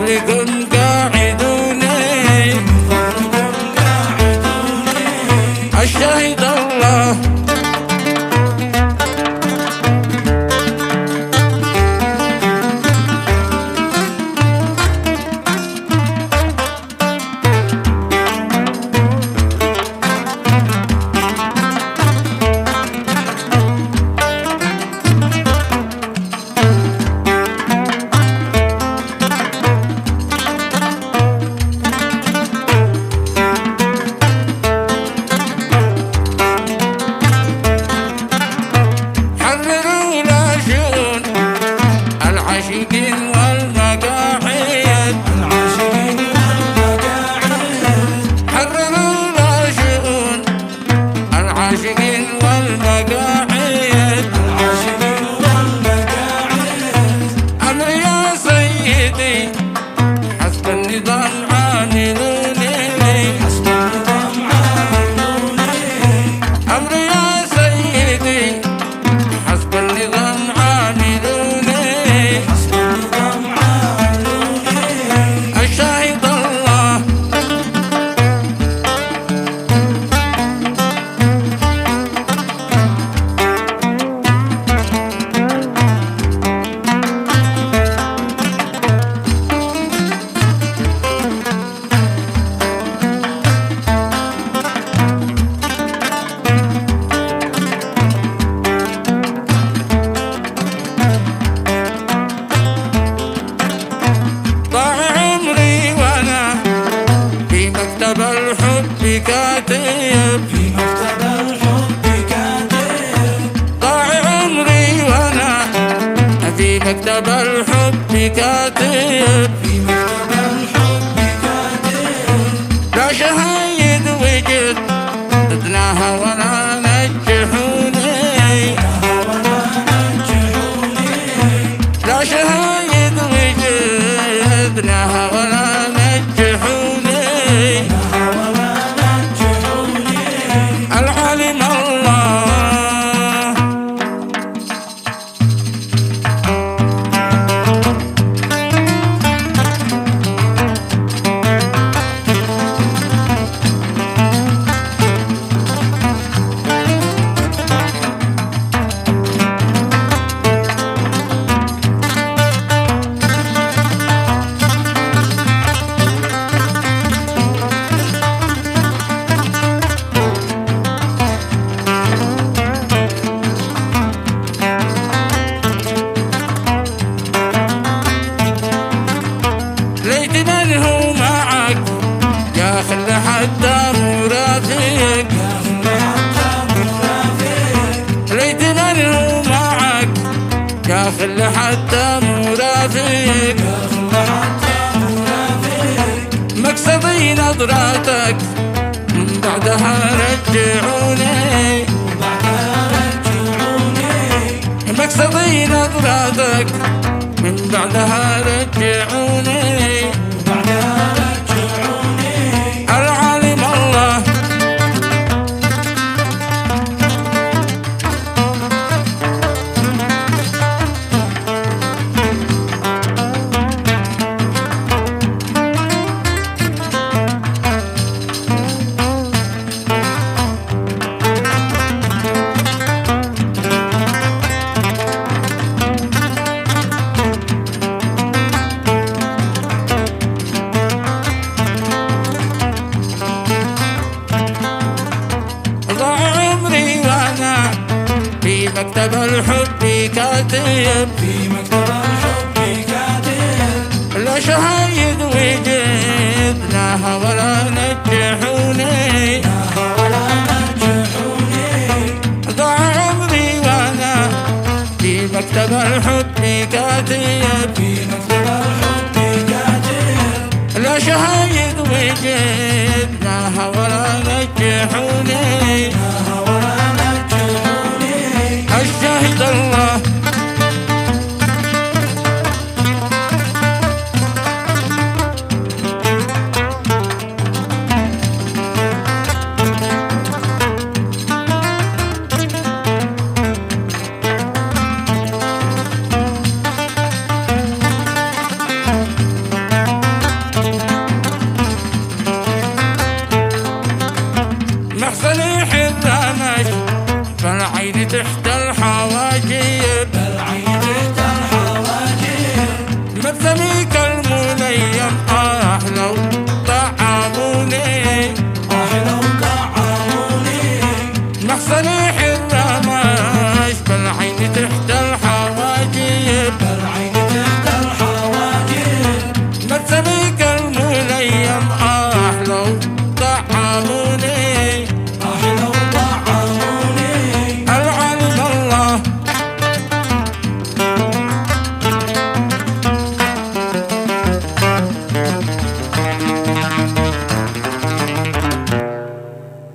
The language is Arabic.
فضلكم قاعدوني الشهيد الله كاتب في مكتب الحب كاتب ضاع عمري وانا في مكتب الحب كاتب في مكتب الحب كاتب لا شهيد وجد ضدناها ولا نجحوني لا شهيد وجد ضدناها ولا نجحوني العالم الله خل حتى مرافق ليت من هو معك يا خل حتى مرافق مقصدي نظراتك من بعدها رجعوني مقصدي نظراتك من بعدها رجعوني العالم الله مكتب الحب كاتب في مكتب الحب كاتب لا شهيد وجدناها ولا نجحوني ضاع عمري وانا في مكتب الحب كاتب في مكتب الحب كاتب لا شهيد وجدناها ولا نجحوني